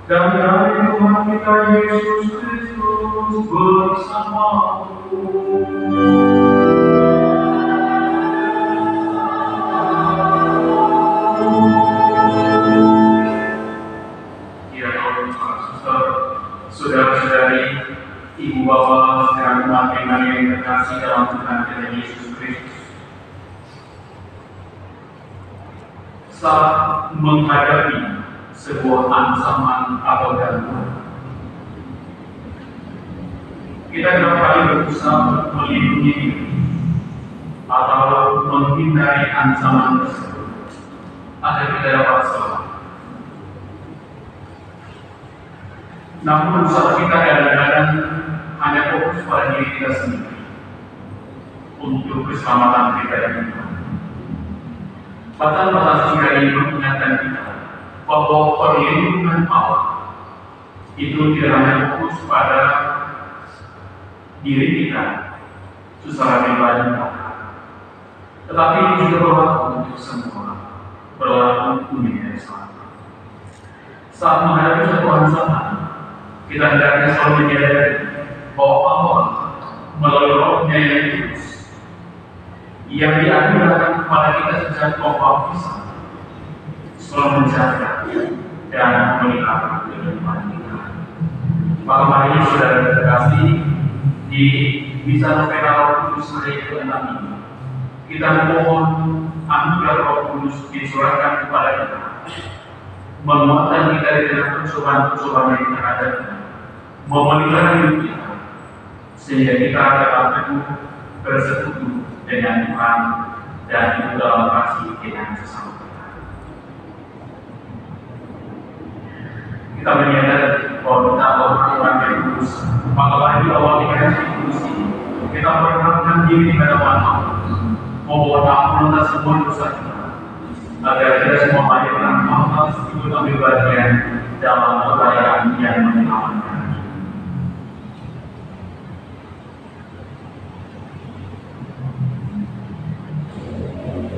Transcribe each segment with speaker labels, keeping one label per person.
Speaker 1: Dan dari Tuhan kita Yesus Kristus bersamamu. Ya Allah, saudara, saudara-saudari, ibu bapak dan teman-teman yang terkasih dalam Tuhan kita Yesus Kristus, saat menghadapi sebuah ancaman atau gangguan, kita kerap kali berusaha untuk melindungi diri atau menghindari ancaman tersebut agar kita dapat selamat. Namun usaha kita kadang-kadang hanya fokus pada diri kita sendiri untuk keselamatan kita dan Tuhan. Pasal-pasal singkat ini mengingatkan kita bahwa perlindungan Allah itu tidak hanya fokus pada diri kita secara pribadi, tetapi ini juga berlaku untuk semua, berlaku universal. Saat menghadapi satu ancaman, kita hendaknya selalu menyadari bahwa Allah melalui Roh-Nya yang kudus yang dianugerahkan kepada kita sejak baptisan selalu menjaga dan melindungi kehidupan kita. Maka mari saudara terkasih, di misa novena Roh Kudus hari ke-6 ini, kita mohon anugerah Roh Kudus dicurahkan kepada kita, menguatkan kita di dalam percobaan-percobaan yang kita hadapi, memelihara hidup kita, sehingga kita dapat teguh bersekutu dengan Tuhan dan hidup dalam kasih dengan sesama. Kita menyadari bahwa kita orang yang kudus, maka lagi awal dikasih kudus ini, kita berharapkan diri di hadapan Allah, membawa ampun atas semua dosa kita, agar kita semua banyak dengan malas ikut ambil bagian dalam perayaan yang menyelamatkan.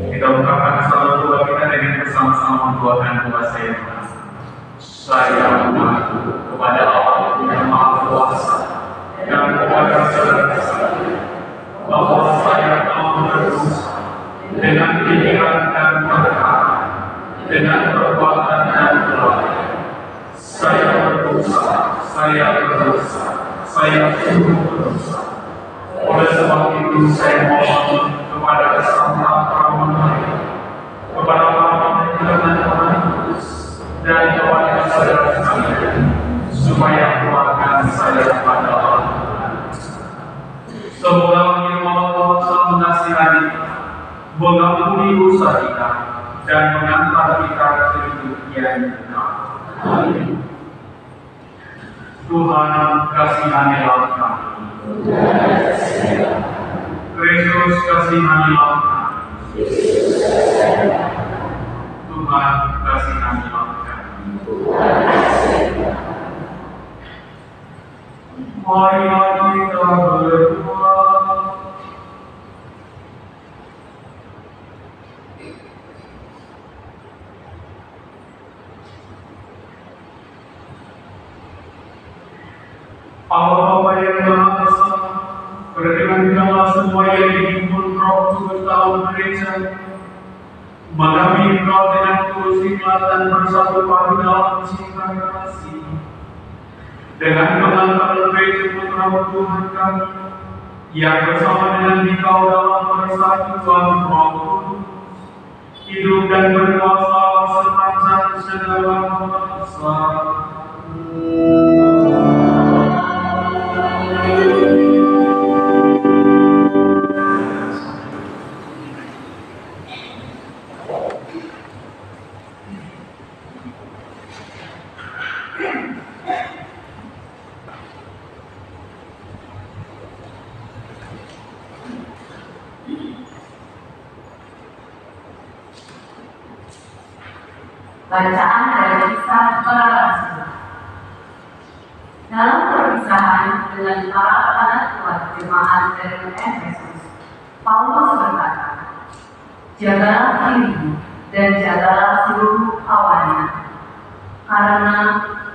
Speaker 1: Kita ungkapkan salam doa kita dengan bersama-sama mendoakan doa saya. Saya mengaku kepada Allah yang Maha Kuasa dan kepada saudara-saudara bahwa saya telah berdosa dengan pikiran dan perkara, dengan perbuatan dan perbuatan. Saya berdosa, saya sungguh berdosa. Oleh sebab itu saya mohon kepada Sang Maha kepada Allah dan dan kepada saudara sekalian, supaya keluarkan saya kepada Allah. Semoga Allah selalu mengasihani, mengampuni dosa kita, dan mengantar kita ke hidup yang kekal. Amin. Tuhan, kasihanilah kami. Kristus, kasihanilah kami. Tuhan, kasihanilah kami. Marilah kita berdoa. Allah Bapa yang Maha Esa, perkenankanlah semua yang dihimpun Roh Kudus dalam gereja, mengambil Engkau dengan tulus ikhlas dan bersatu padu dalam cinta kasih. Dengan pengantar gereja Putra Tuhan kami, yang bersama dengan Engkau dalam persatuan Roh Kudus, hidup dan berkuasa sepanjang segala masa.
Speaker 2: Bacaan dari kisah para rasul. Dalam perpisahan dengan para anak buah jemaat dari Efesus, Paulus berkata, "Jagalah dirimu dan jagalah seluruh kawannya, karena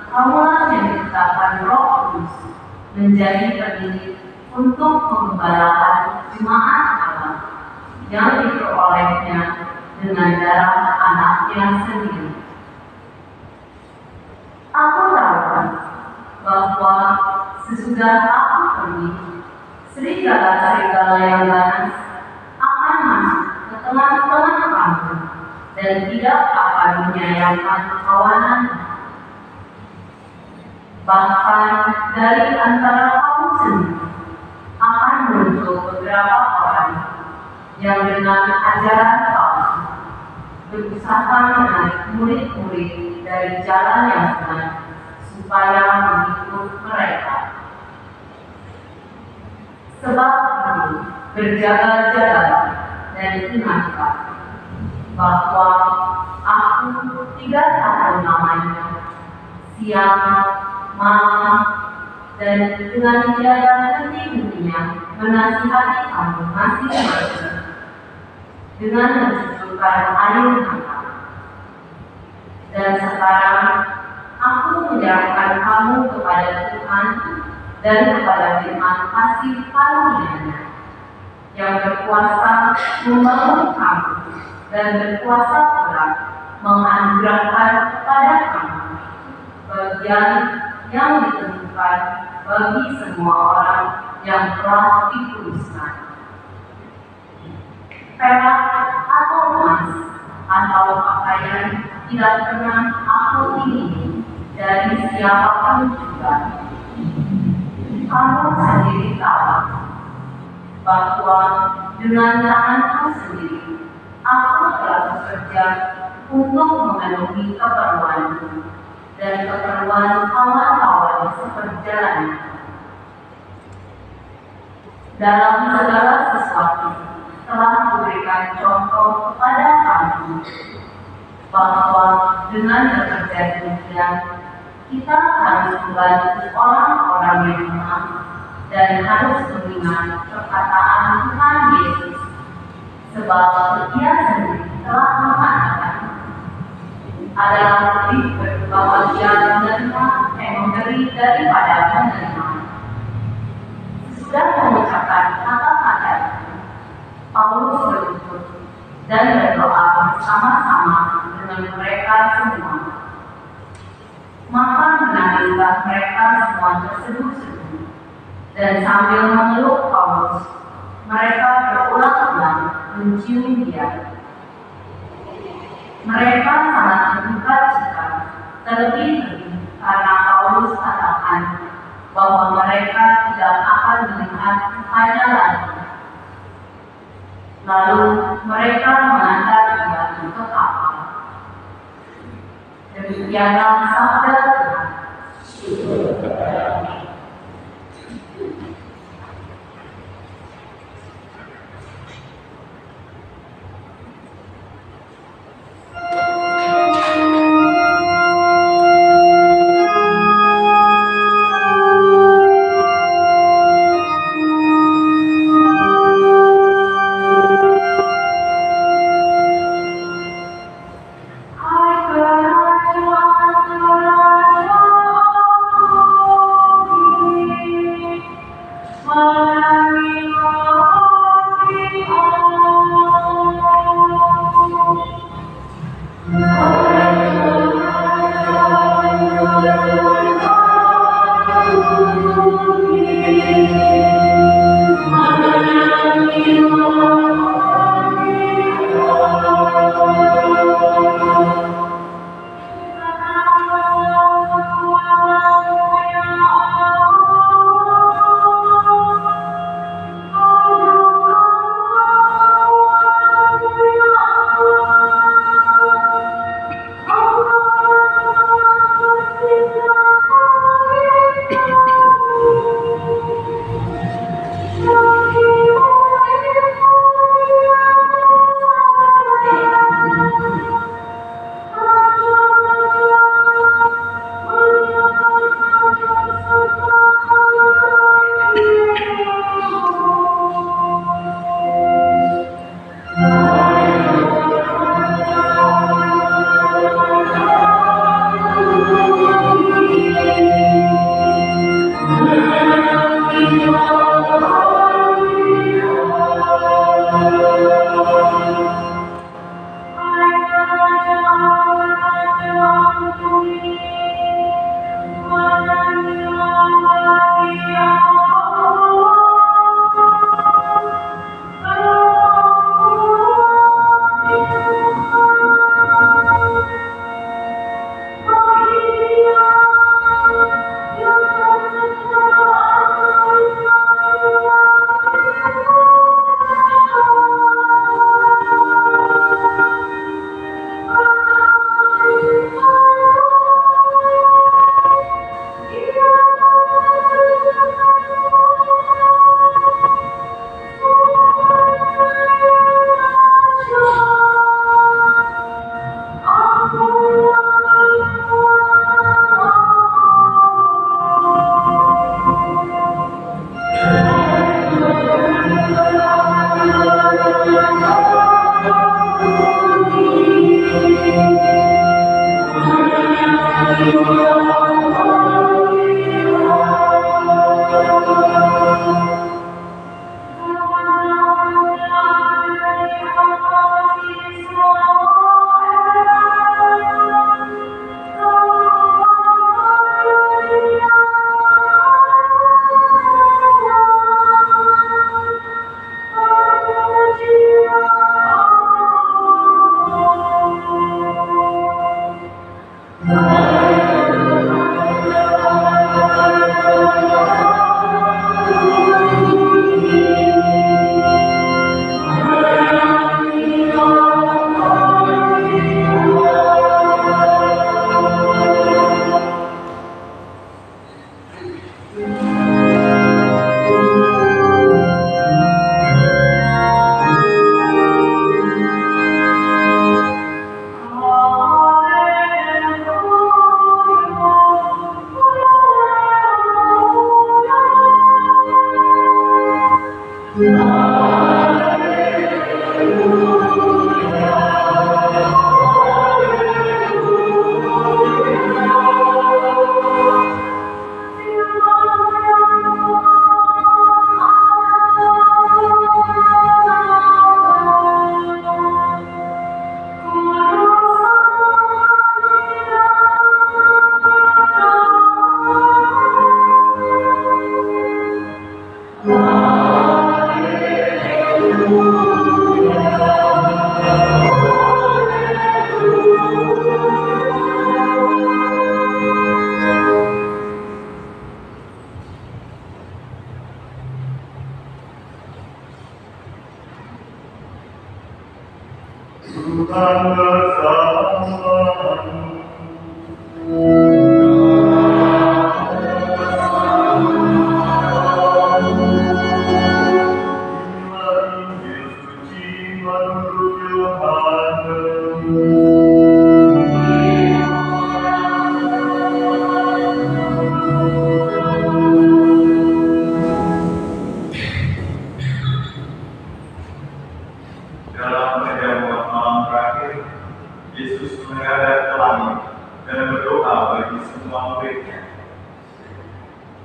Speaker 2: kamulah yang ditetapkan Roh Kudus menjadi pendidik untuk pengembalakan jemaat Allah yang diperolehnya dengan darah anaknya sendiri." Aku tahu bahwa sesudah aku pergi, serigala-serigala yang ganas akan masuk ke tengah-tengah kamu dan tidak akan menyayangkan kawanan. Bahkan dari antara kamu sendiri akan muncul beberapa orang yang dengan ajaran palsu berusaha menarik murid-murid dari jalan yang benar supaya mengikut mereka. Sebab itu, berjaga-jagalah dan ingatlah bahwa aku 3 tahun lamanya, siang, malam, dan dengan tiada henti-hentinya menasihati kamu masing-masing dengan mencucurkan air mata. Dan sekarang aku menyerahkan kamu kepada Tuhan dan kepada firman kasih karunia-Nya yang berkuasa membangun kamu dan berkuasa pula menganugerahkan kepada kamu bagian yang ditentukan bagi semua orang yang telah dikuduskan. Perak atau emas atau pakaian tidak pernah aku ingini dari siapapun juga. Kamu sendiri tahu bahwa dengan tanganku sendiri aku telah bekerja untuk memenuhi keperluanmu dan keperluan kawan-kawan seperjalanan. Dalam segala sesuatu telah memberikan contoh kepada kamu bahwa dengan bekerja demikian kita harus membantu orang-orang yang lemah dan harus mengingat perkataan Tuhan Yesus, sebab Dia sendiri telah mengatakan, adalah lebih berbahagia menerima memberi daripada menerima. Sesudah mengucapkan kata-kata Paulus berlutut dan berdoa bersama-sama dengan mereka semua. Maka menangislah mereka semua terseduh-seduh, dan sambil memeluk Paulus, mereka berulang-ulang mencium dia. Mereka sangat berduka cita, terlebih-lebih karena Paulus katakan bahwa mereka tidak akan melihat mukanya lagi. Lalu mereka mengantar dia ke kapal. Demikianlah sabda Tuhan.
Speaker 3: Tuhan bersamamu. Dalam perjamuan malam terakhir, Yesus menghadap ke langit dan berdoa bagi semua murid-Nya.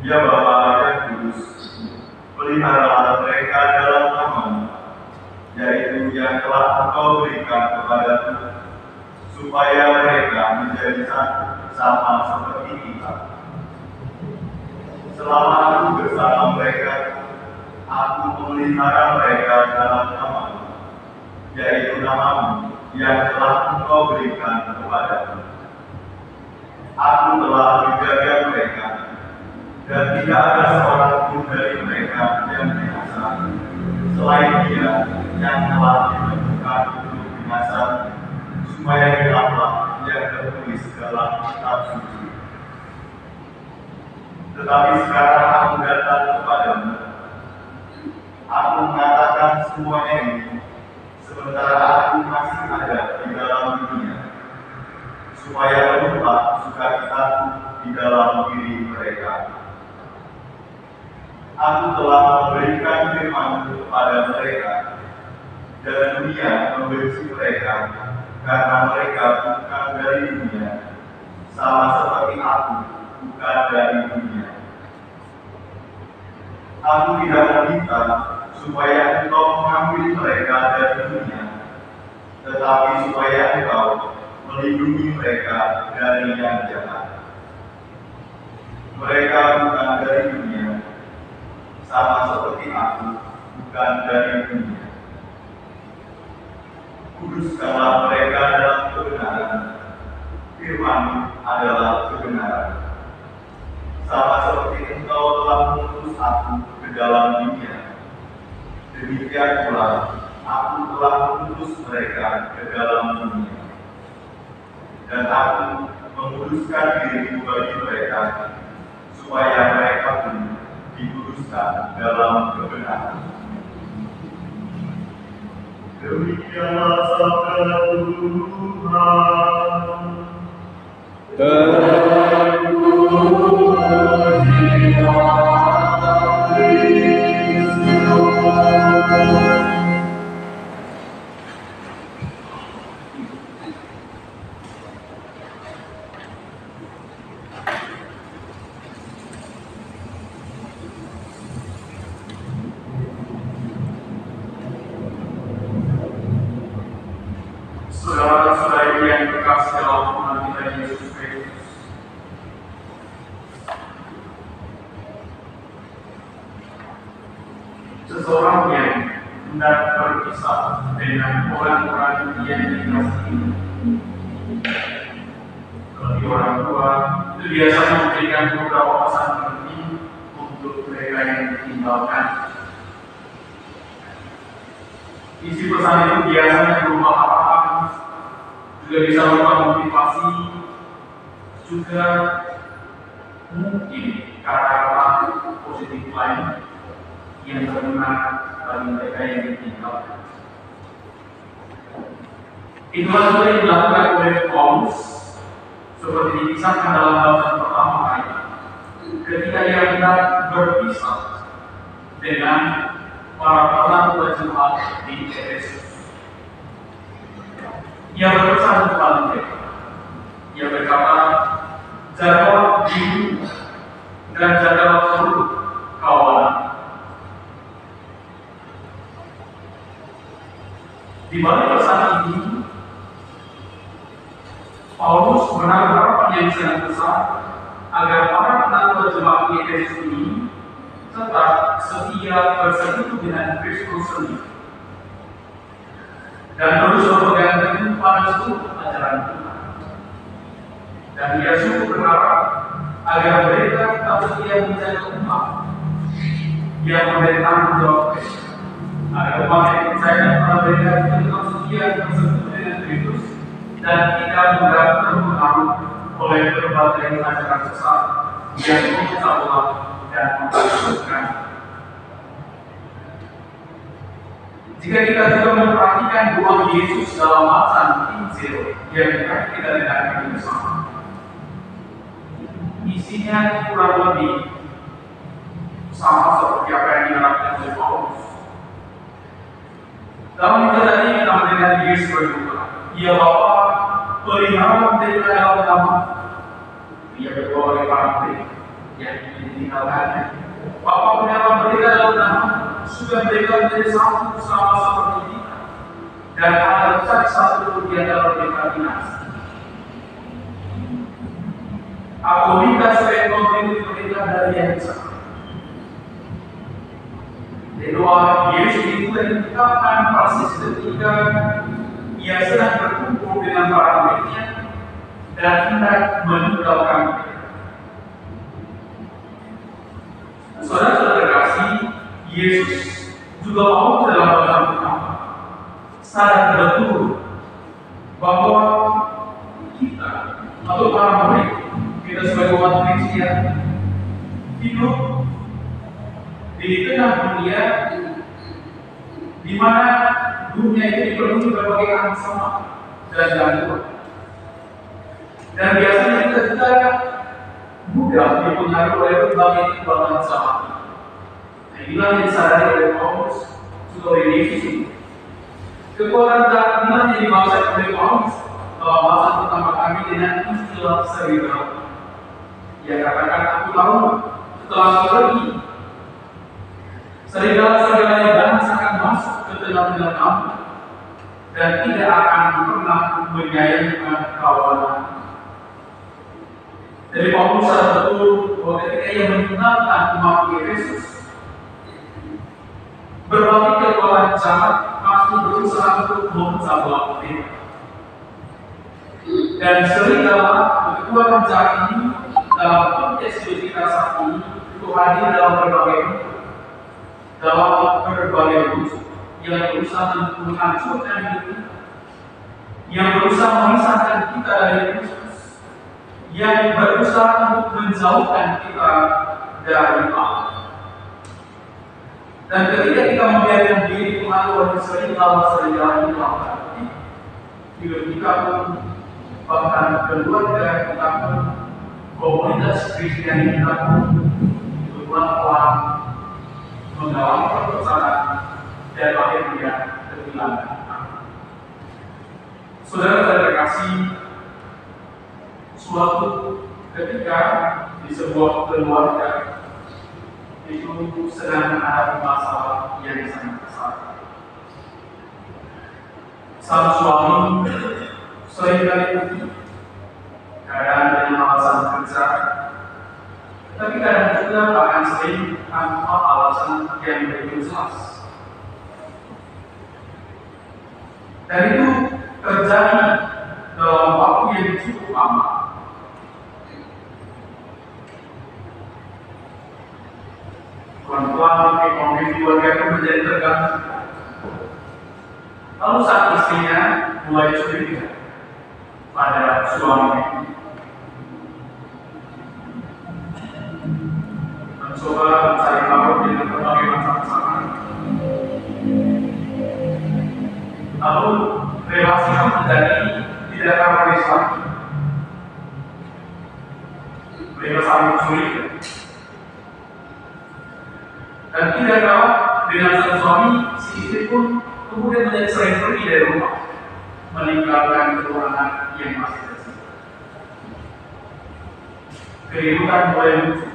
Speaker 3: Ya Bapa yang kudus, peliharalah mereka dalam nama-Mu, yaitu yang telah Engkau berikan kepadaku, supaya mereka menjadi satu sama seperti kita. Selama aku bersama mereka, aku memelihara mereka dalam nama-Mu, yaitu nama-Mu yang telah Engkau berikan kepadaku. Aku telah menjaga mereka, dan tidak ada seorang pun dari mereka yang binasa, selain Dia yang telah ditentukan untuk binasa, supaya hilanglah yang tertulis dalam kitab suci. Tetapi sekarang aku datang kepadamu. Aku mengatakan semuanya ini sementara aku masih ada di dalam dunia, supaya penuhlah sukacitaku di dalam diri mereka. Aku telah memberikan firman-Mu kepada mereka, dan dunia membenci mereka, karena mereka bukan dari dunia, sama seperti aku bukan dari dunia. Aku tidak meminta supaya Engkau mengambil mereka dari dunia, tetapi supaya Engkau melindungi mereka dari yang jahat. Mereka bukan dari dunia, sama seperti aku bukan dari dunia. Kuduskanlah mereka dalam kebenaran, firman-Mu adalah kebenaran. Sama seperti Engkau telah mengutus aku ke dalam dunia, demikian pula aku telah mengutus mereka ke dalam dunia. Dan aku menguduskan diriku bagi mereka, supaya mereka pun dikuduskan dalam kebenaran. Demikianlah sabda Tuhan.
Speaker 1: Saudara-saudari yang terkasih dalam Tuhan kita Yesus Kristus, seseorang yang hendak berpisah dengan orang-orang yang dikasihi, bagi orang tua itu biasanya memberikan beberapa pesan penting untuk mereka yang ditinggalkan. Isi pesan itu biasanya berupa harapan, juga bisa berupa motivasi, juga mungkin kata-kata positif lain yang berguna bagi mereka yang ditinggalkan. Itulah juga yang dilakukan oleh Paulus, seperti dikisahkan dalam bacaan pertama ayat, ketika ia hendak berpisah dengan para penatua jemaat di Efesus. Ia berpesan kepada mereka. Ia berkata, jagalah diri dan jagalah seluruh kawanan. Di balik pesan ini, Paulus menaruh harapan yang sangat besar agar para penatua jemaat di Efesus ini tetap setia bersekutu dengan Kristus sendiri dan terus berpegang teguh pada seluruh ajaran Tuhan. Dan ia sungguh berharap agar mereka tetap setia menjaga umat yang memberi tanggung jawab Kristus, agar umat yang percaya pada mereka tetap setia bersekutu dengan Kristus dan tidak mudah terpengaruh oleh berbagai ajaran sesat yang memecah belah dan mempermalukan. Jika kita juga memperhatikan doa Yesus dalam Matan Injil yang kita dengarkan bersama, isinya kurang lebih sama seperti apa yang diharapkan oleh Paulus. Dalam Injil tadi kita mendengar Yesus berdoa, "Ya Bapa, pelihara mereka dalam nama." Ia berdoa oleh para murid yang ditinggalkannya. "Bapa, pelihara mereka dalam nama, sudah mereka menjadi satu sama seperti kita, dan ada satu di antara mereka binasa. Aku minta supaya Engkau melindungi mereka dari yang sama." Doa Yesus itu diungkapkan persis ketika ia sedang berkumpul dengan para muridnya dan hendak meninggalkan mereka. Saudara-saudara terkasih, Yesus juga mau dalam bahasa pertama sadar betul bahwa kita atau para murid, kita sebagai umat Kristen hidup di tengah dunia di mana dunia itu dipenuhi berbagai ancaman dan gangguan. Dan biasanya kita mudah dipengaruhi oleh berbagai kekuatan ancaman. Inilah yang disadari oleh Paulus juga oleh Yesus ini. Kekuatan inilah yang dimaksud oleh Paulus dalam masa pertama kami dengan istilah serigala. Ia katakan, "Aku tahu setelah aku pergi, serigala-serigala yang ganas akan masuk ke tengah-tengah kamu dan tidak akan pernah menyayangkan kawanan." Jadi Paulus sadar betul bahwa ketika ia meninggalkan umat Yesus, berbagai kekuatan jahat pasti berusaha untuk memecah belah mereka. Dan serigala kekuatan jahat ini dalam konteks kita saat ini itu hadir dalam berbagai bentuk yang berusaha menghancurkan hidup, yang berusaha memisahkan kita dari Kristus, yang berusaha untuk menjauhkan kita dari Allah. Dan ketika kita membiarkan diri pengaruh oleh serigala ini hidup kita pun, bahkan keluarga kita pun, komunitas Kristen kita pun pelan-pelan mengalami perpecahan dan akhirnya kehilangan. Saudara terkasih, suatu ketika di sebuah keluarga itu sedang menghadapi masalah yang sangat besar. Sang suami seringkali pergi, kadang dengan alasan kerja, tapi kadang juga bahkan sering tanpa alasan yang begitu jelas. Dan itu terjadi dalam waktu yang cukup lama. Pelan-pelan ekonomi keluarga itu menjadi terganggu. Lalu saat istrinya mulai curiga pada suaminya, mencoba mencari tahu dengan berbagai macam cara. Lalu relasi menjadi tidak harmonis lagi. Mereka saling curiga. Dan tidak kalah dengan sang suami, si istri pun kemudian menjadi sering pergi dari rumah, meninggalkan kedua anak yang masih kecil. Keributan mulai muncul.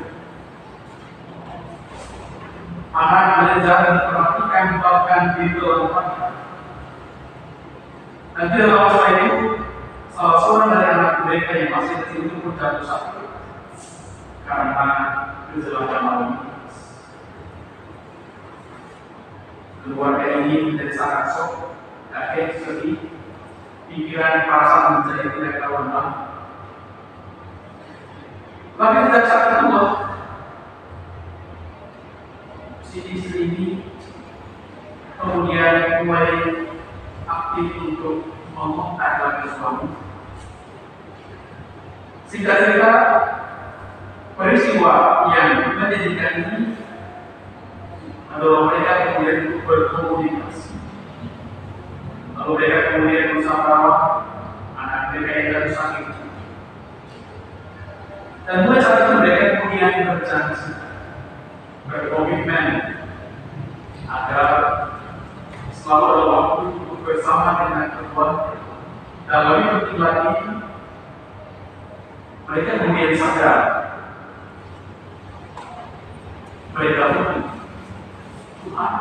Speaker 1: Anak belajar diperhatikan bahkan di dalam. Dan tidak lama setelah itu, salah seorang dari anak mereka yang masih kecil itu pun jatuh sakit karena kecelakaan lalu lintas. Keluarga ini menjadi sangat shock, kaget, sedih, pikiran, perasaan menjadi tidak karuan lagi. Tapi tidak saat kedua, si istri ini kemudian mulai aktif untuk mengontak lagi suami. Singkat cerita, peristiwa yang menjadikan ini adalah mereka kemudian berkomunikasi. Lalu mereka kemudian berusaha merawat anak mereka yang jatuh sakit. Dan mulai saat itu mereka kemudian berjanji, berkomitmen agar selalu ada waktu untuk bersama dengan keluarga. Dan lebih penting lagi, mereka kemudian sadar mereka butuh Tuhan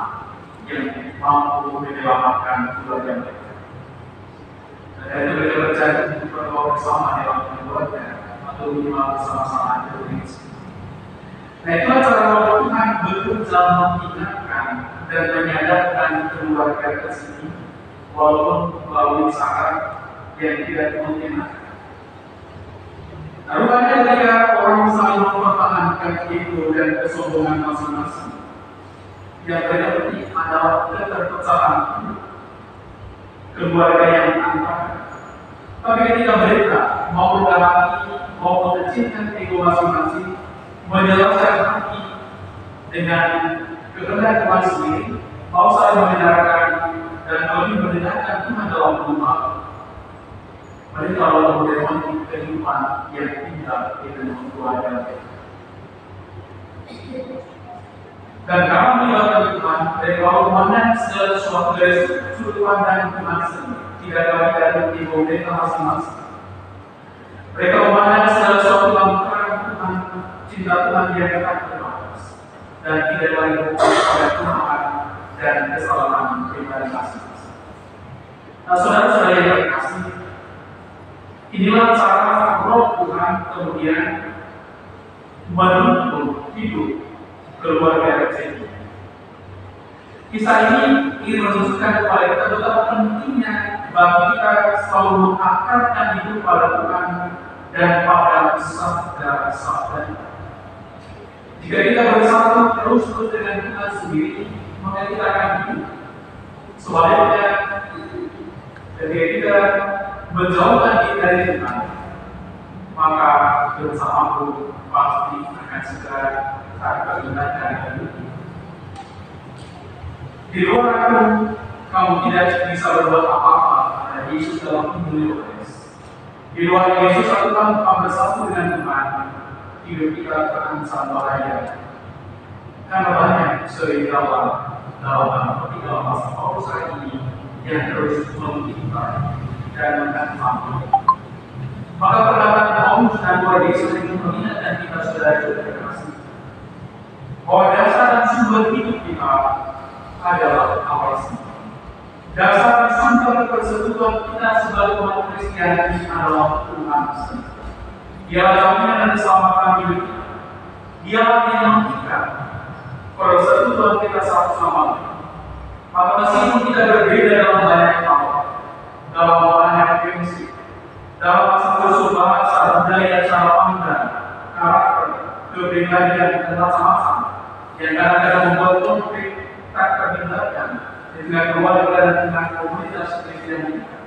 Speaker 1: yang mampu menyelamatkan keluarga mereka. Dan itu mereka berjanji untuk berdoa bersama dalam keluarga atau minimal bersama-sama di gereja. Nah, itulah cara Tuhan bekerja mengingatkan dan menyadarkan keluarga tersebut walaupun melalui syarat yang tidak memungkinkan. Rupanya ketika orang saling mempertahankan ego dan kesombongan masing-masing, yang terjadi adalah keterpecahan keluarga yang antara. Tapi ketika mereka mau mendapati, mau mengecilkan ego masing-masing, menjelaskan hati dengan kehendak Tuhan sendiri, mau saling mendengarkan dan lebih mendengarkan Tuhan dalam rumah. Mereka lalu menikmati kehidupan yang indah di dalam keluarga. Dan karena melibatkan Tuhan, mereka lalu memandang segala sesuatu dari sudut pandang Tuhan sendiri, tidak lagi dari ego mereka masing-masing. Mereka memandang segala sesuatu dalam terang Tuhan, cinta Tuhan yang dekat terbatas, dan tidak lagi fokus pada Tuhan dan kesalahan pribadi masing-masing. Nah, saudara-saudara yang terkasih, inilah cara Roh Tuhan kemudian menuntun hidup keluarga kecil. Kisah ini ingin menunjukkan kepada kita betapa pentingnya bagi kita selalu mengakarkan hidup pada Tuhan dan pada sabda-sabda. Jika kita bersatu terus dengan Tuhan sendiri, maka kita akan hidup. Sebaliknya, ketika kita menjauhkan diri dari Tuhan, maka bersamaku pasti akan segera terlihat dari hidup. Di luar aku, kamu tidak bisa berbuat apa-apa karena Yesus dalam hidup Yesus. Di luar Yesus atau tanpa bersatu dengan Tuhan, hidup kita terancam bahaya. Karena banyak seimbang dalam masa Paulus ini yang terus mengingat dan menghafal. Maka perkataan Paulus dan Tuhan Yesus ingin mengingatkan kita saudara-saudara terkasih bahwa dasar dan sumber hidup kita adalah awal semula. Dasar dan sumber persekutuan kita sebagai umat Kristiani adalah Tuhan sendiri. Dia jaminan dan keselamatan hidup kita. Dia yang memberikan persekutuan kita satu sama lain. Maka meskipun kita berbeda dalam banyak hal, dalam banyak prinsip, dalam asal-usul bahasa, budaya, cara pandang, karakter, kepribadian dan macam-macam yang kadang-kadang membuat konflik tak terhindarkan dengan keluarga dan dengan komunitas Kristen kita.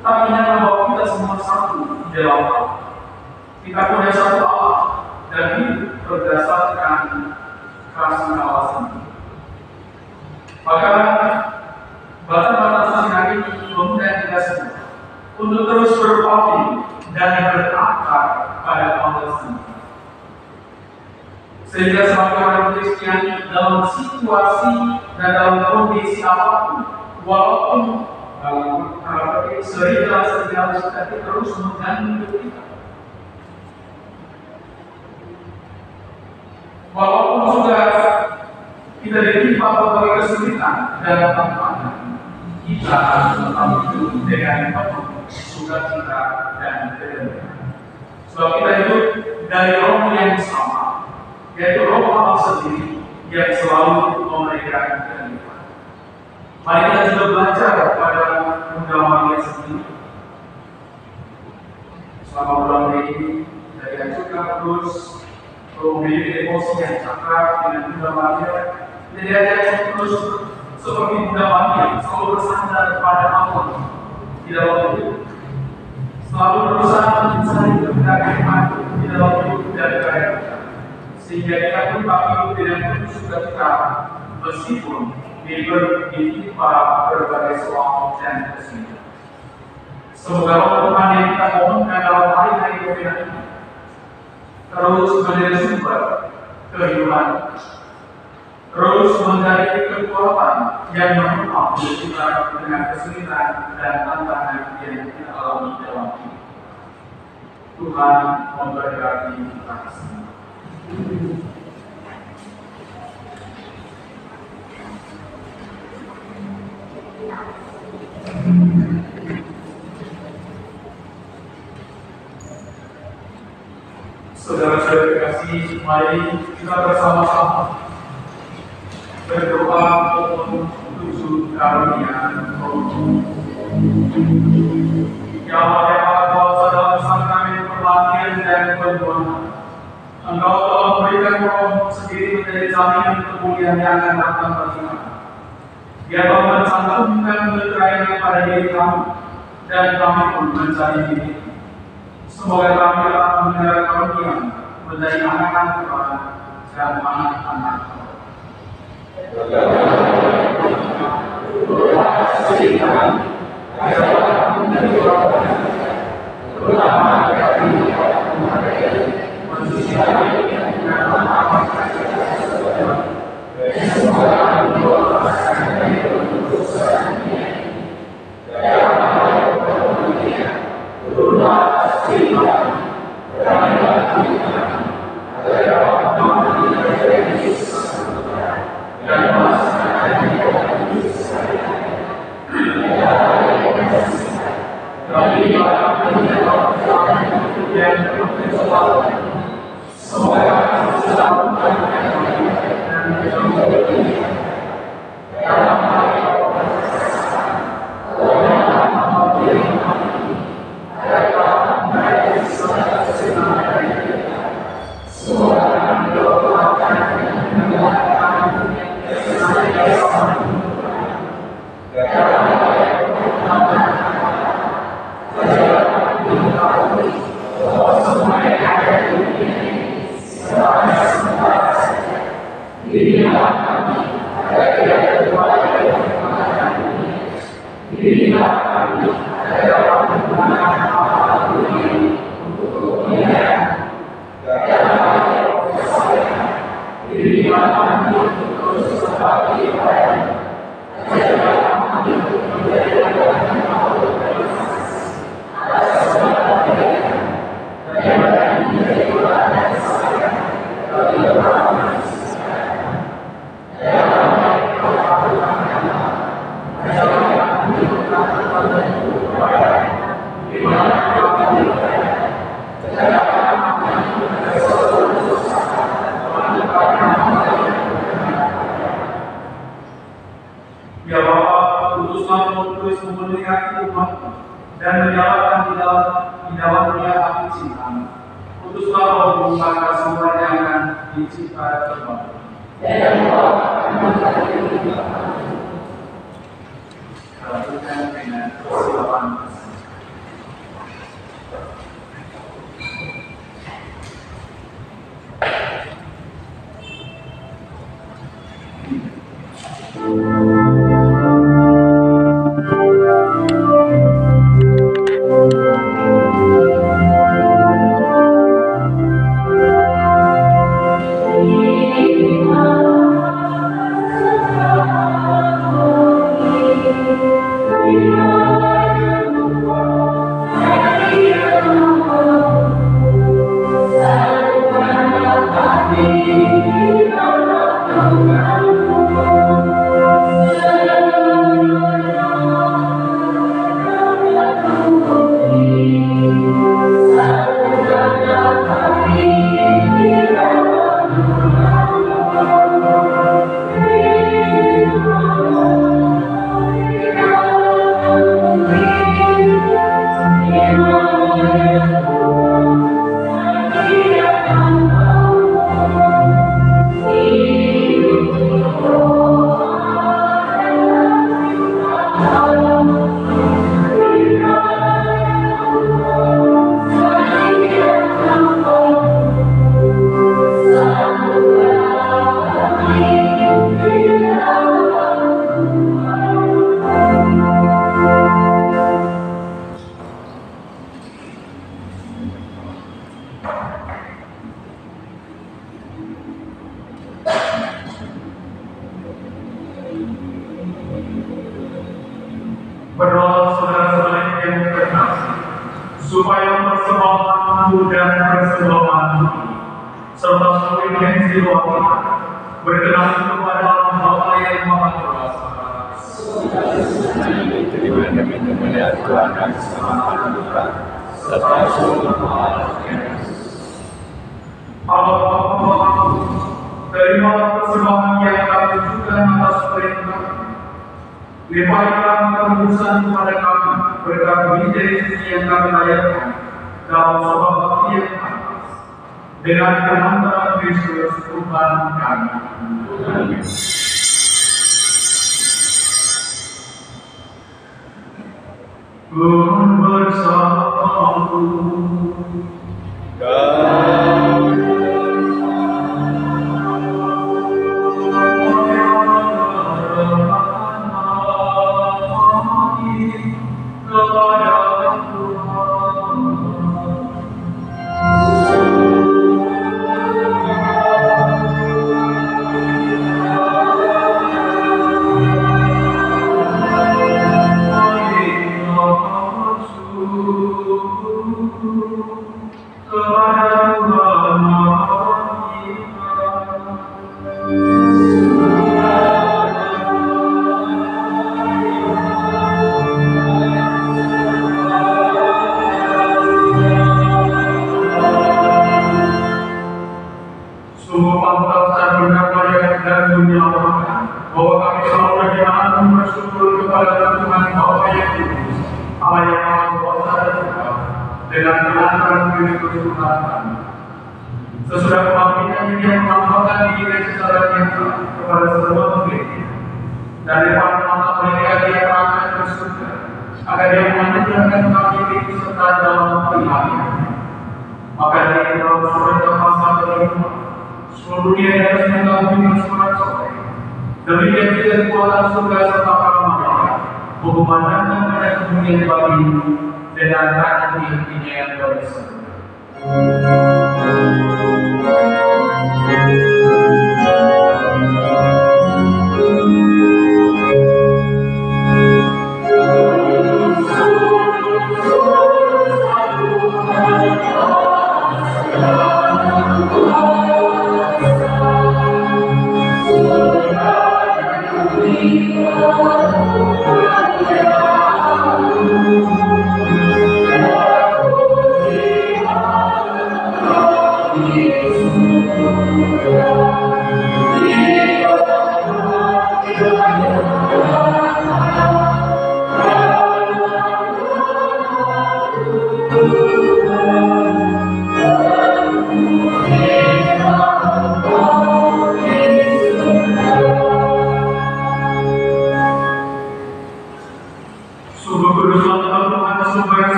Speaker 1: Tapi yang membawa kita semua satu di dalam Allah. Kita punya satu Allah dan hidup berdasarkan kasih Allah sendiri. Maka batas-batas hari ini mengundang kita semua untuk terus berbakti dan berakar pada Allah sendiri. Sehingga sebagai orang Kristiani dalam situasi dan dalam kondisi apapun, walaupun dalam segala kita terus mengganggu hidup kita. Walaupun sudah kita ditimpa berbagai kesulitan dan tantangan, kita harus tetap hidup dengan penuh sukacita dan kebenaran. Sebab kita hidup dari Roh yang sama, yaitu Roh Allah sendiri yang selalu memberikan kehidupan. Mari kita juga belajar pada Bunda Maria sendiri. Selama bulan ini, dari anjurkan terus memiliki emosi yang cakap dengan Bunda Maria. Jadi ada terus seperti Bunda Maria, selalu bersandar pada Allah di dalam hidup, selalu berusaha mencari kebenaran di dalam hidup dan karya kita, sehingga kita pun dapat hidup dengan penuh sukacita meskipun ditimpa berbagai soal dan kesulitan. Semoga roh Tuhan yang kita mohonkan dalam hari-hari kemudian ini terus menjadi sumber kehidupan, terus menjadi kekuatan yang menopang kita dengan kesulitan dan tantangan yang kita alami dalam hidup. Tuhan memberkati kita semua. Saudara-saudara terkasih, mari kita bersama-sama berdoa untuk tujuh karunia Roh. Ya Allah, ya Allah, kuasa dalam sakramen perlatian dan perjuangan, Engkau telah memberikan Roh sendiri menjadi jaminan kemuliaan yang akan datang bagi kami. Dia telah mencantumkan kekayaan pada diri kami, dan kami pun mencari diri. Semoga kami dapat mendengar karunia menjadi anak-anak Tuhan dan anak-anak Tuhan. Ya Bapa, putuslah Roh Kudus memenuhi hati umat-Mu dan menyalakan di dalam dunia api cinta. Putuslah Roh-Mu maka semuanya akan dicipta kembali. Lakukan dengan persiapan.
Speaker 4: Yeah.
Speaker 1: supaya persembahan dan persembahan serta seluruh intensi doa kita berkenan kepada Allah Bapa yang Maha Kuasa.
Speaker 4: Terima demi kemuliaan Tuhan dan keselamatan kita serta seluruh
Speaker 1: Allah Bapa, terima persembahan yang kami tunjukkan atas perintah. Limpahkan kemuliaan kepada kami berkat biji suci yang kami layakan dalam sebuah bakti yang atas dengan penantaran Kristus Tuhan kami. Amin. Tuhan bersamamu. Sesudah kebangkitan dia menampakkan diri secara nyata kepada semua gereja. Dari depan mata mereka dia terangkan ke surga, agar dia memanjatkan kaki itu serta dalam pilihannya. Maka dari dalam surat pasal kelima, seluruh dunia harus mengagumi dengan surat sore. Demikian juga kekuatan surga serta para malaikat memandangkan pada kemuliaan bagi dengan hati yang bersama.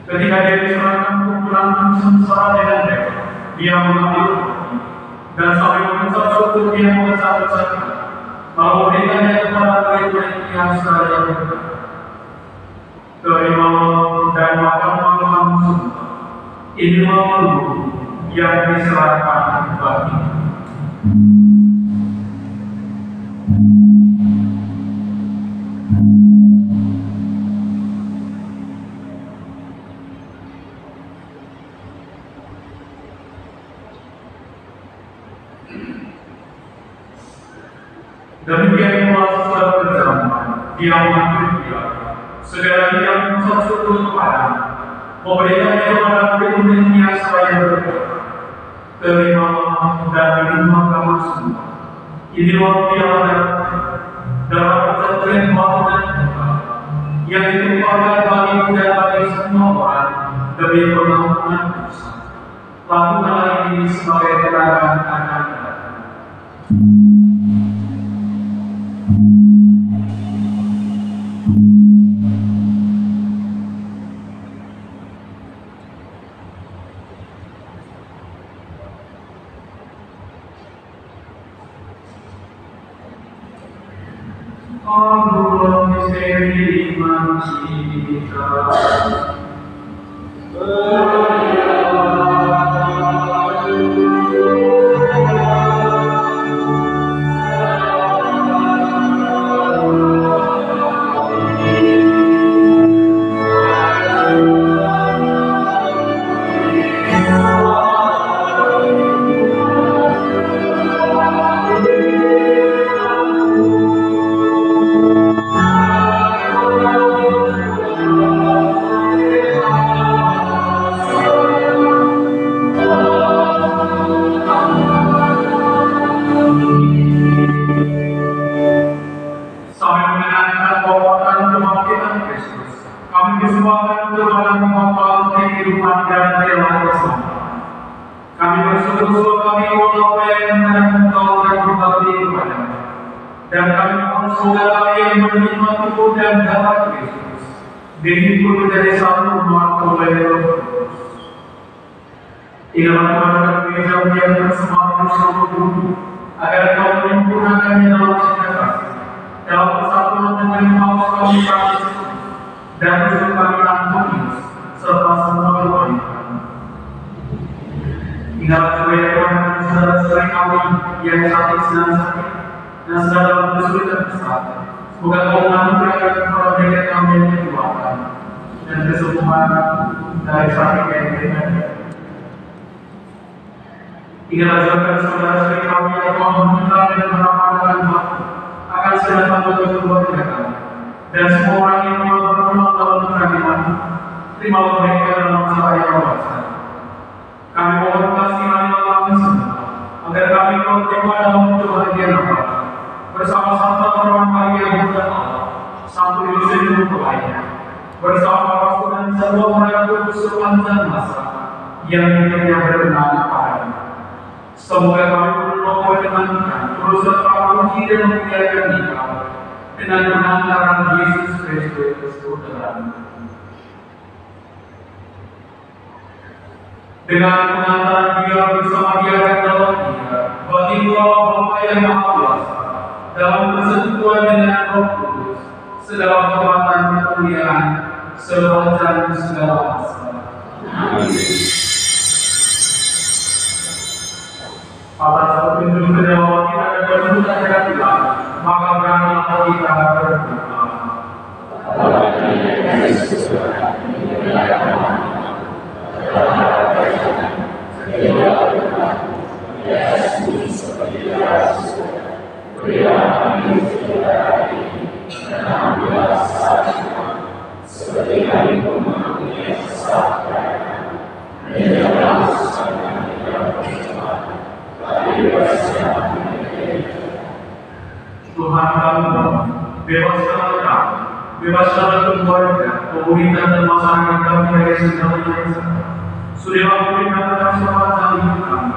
Speaker 1: Ketika dia diserahkan kumpulan sengsara dengan dewa, dia mengambil roti dan sambil mengucap syukur dia mengucap-ucapkan, lalu memberikannya kepada murid-murid yang seraya berkata, "Terimalah dan makanlah kamu semua, inilah tubuhku yang diserahkan bagi." Demikian pula setelah berjamaah, dia mengambil dia, segala yang mengucap syukur kepada-Nya, memberikannya kepada murid-muridnya seraya berkata, "Terimalah dan minumlah kamu semua, inilah piala dalam perjanjian baru dan kekal, yang ditumpahkan bagimu dan bagi semua orang demi pengampunan dosa. Lakukanlah ini sebagai kenangan akan datang." Anugerah misteri iman kita. Dan kami mohon semoga kami yang menerima tubuh dan darah Kristus dihimpun dari satu rumah oleh Roh Kudus. Ingatlah kepada gereja yang tersebar di seluruh bumi, agar kau menyempurnakannya dalam cinta kasih, dalam persatuan dengan Paus kami Franciscus dan Kristus kami Antonius, serta semua kebaikan. Ingatlah juga saudara-saudara kami yang sakit sedang sakit dan sedang dalam kesulitan besar. Semoga kau menganugerahkan kepada mereka kami yang dikeluarkan dan kesembuhan dari sakit yang mereka. Ingatlah juga saudara-saudara kami yang telah meminta dan meramalkan akan segala anggota keluarga kami dan semua orang yang telah berpeluang dalam kerajaan. Terimalah mereka dalam masalah yang wajar. Kami mohon kasihan kami semua agar kami kau terima dalam kebahagiaan Allah bersama Santa Roman Maria Bunda Allah, Santo Yosef Pelayan, bersama Rasul dan semua orang kudus sepanjang masa yang hidupnya berkenan kepada-Nya. Semoga kami memperkenankan terus serta memuji dan memuliakan Engkau dengan pengantaran Yesus Kristus Putra-Mu. Dengan pengantaran Dia bersama Dia dan dalam Dia, bagi Allah Bapa yang Maha Kuasa, dalam persekutuan dengan Roh Kudus, segala kekuatan dan kemuliaan, sepanjang segala masa. Amin. Atas petunjuk kejawaban kita dan kemuliaan kita Tuhan, maka beranilah kita berdoa. Tuhan kami, bebaskanlah kami, bebaskanlah keluarga, pemerintah dan masyarakat kami dari segala yang Sudahlah berikan keselamatan hidup kami,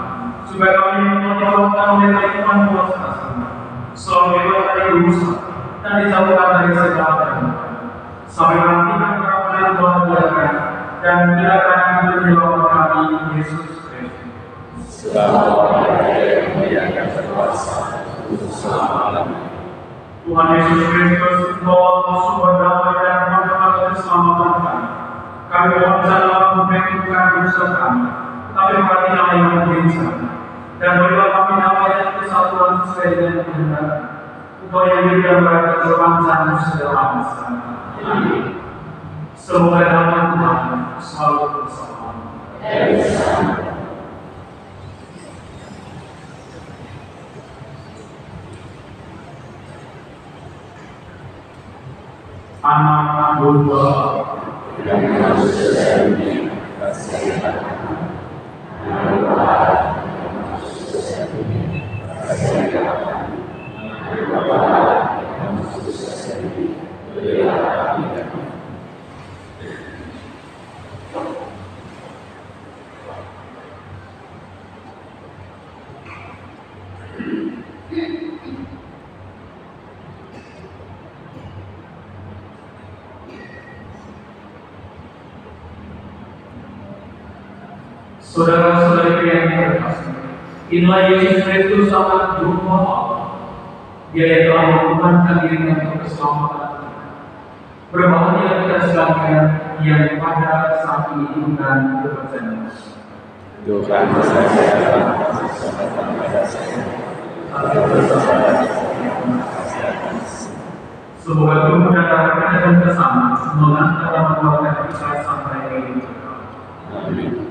Speaker 1: supaya kami menyelamatkan oleh Tuhan kuasa selalu bebas dari dosa dan dijauhkan dari segala gangguan, sampai nanti kami akan bahagia dan muliakan penyelamat kami Yesus Kristus. Tuhan Yesus Kristus, Bapa sumber damai dan mengatakan keselamatan kami. Kami mohon janganlah membentukkan dosa kami, tapi perhatilah yang berencana. Dan berilah kami damai dan kesatuan sesuai dengan kehendak, supaya hidup dan berada sepanjang segala masa. Amin. Semoga damai Tuhan selalu bersama. Anak domba yang manusia ini saudara-saudari yang terkasih, inilah Yesus Kristus sangat domba Allah. Dia yang telah mengorbankan dirinya untuk keselamatan kita. Berbahagia kita sekalian yang pada saat ini dan kepercayaan.
Speaker 4: Tuhan saya datang pada saya.
Speaker 1: Semoga Tuhan mendatangkan dan bersama mengantar dan menguatkan kita sampai ke hidup kekal.
Speaker 4: Amin.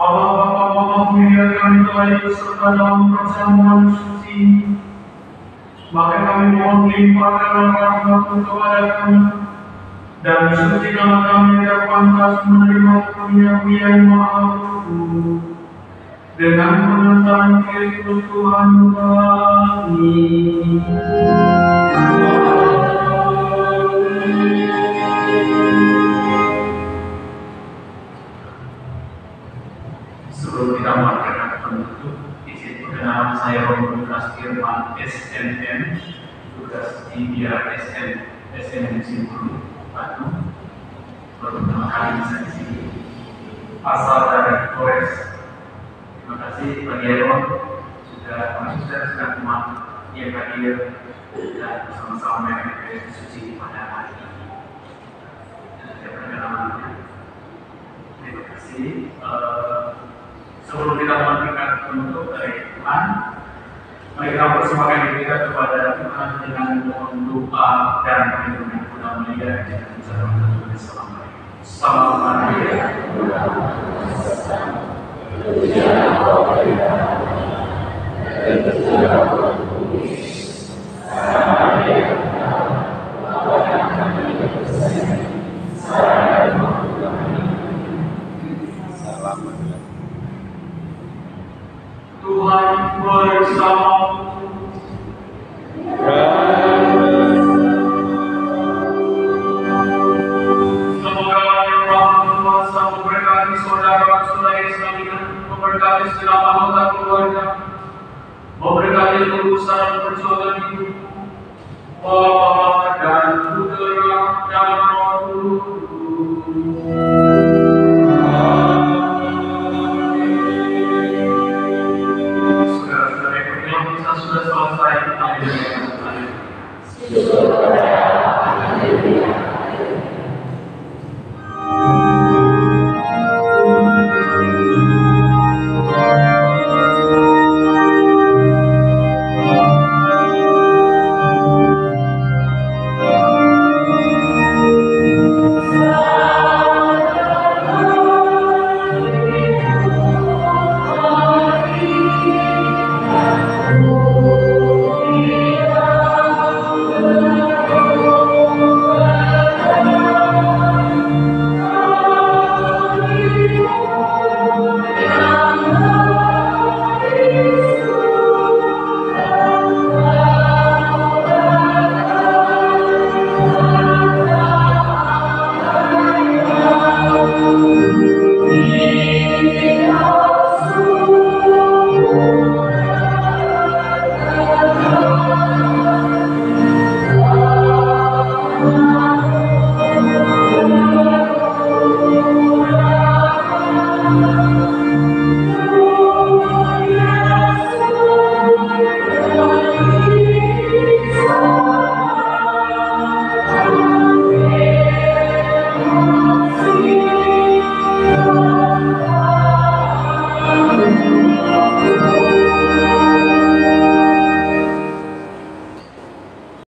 Speaker 1: Allah Bapa muliakan kami beserta dalam perjamuan suci. Maka kami mohon limpahkan rahmat-Mu kepada kami dan sucikanlah kami agar pantas menerima karunia-Mu yang maha luhur. dengan memanggil Tuhan kami. Sebelum kita melakukan penutup, izin perkenalan saya Romo Lukas Firman SNM, tugas di BRSN SNM Simpul Bandung. Pertama kali bisa di sini, asal dari Flores. Terima kasih Pak Yeron sudah teman yang hadir dan bersama-sama dengan suci pada hari ini. Saya perkenalannya. Terima kasih. Sebelum kita melanjutkan penutup dari Tuhan, mari kita persembahkan diri kita kepada Tuhan dengan mohon doa dan perlindungan Bunda Maria dan bersama bersama. Salam Maria. Tuhan bersamamu. Semoga Yang Maha Kuasa memberkati saudara-saudari sekalian, memberkati segala anggota keluarga, memberkati urusan dan perjuangan hidup, Bapa dan Putra dan Roh Kudus. Saudara-saudari, pertemuan kita sudah selesai.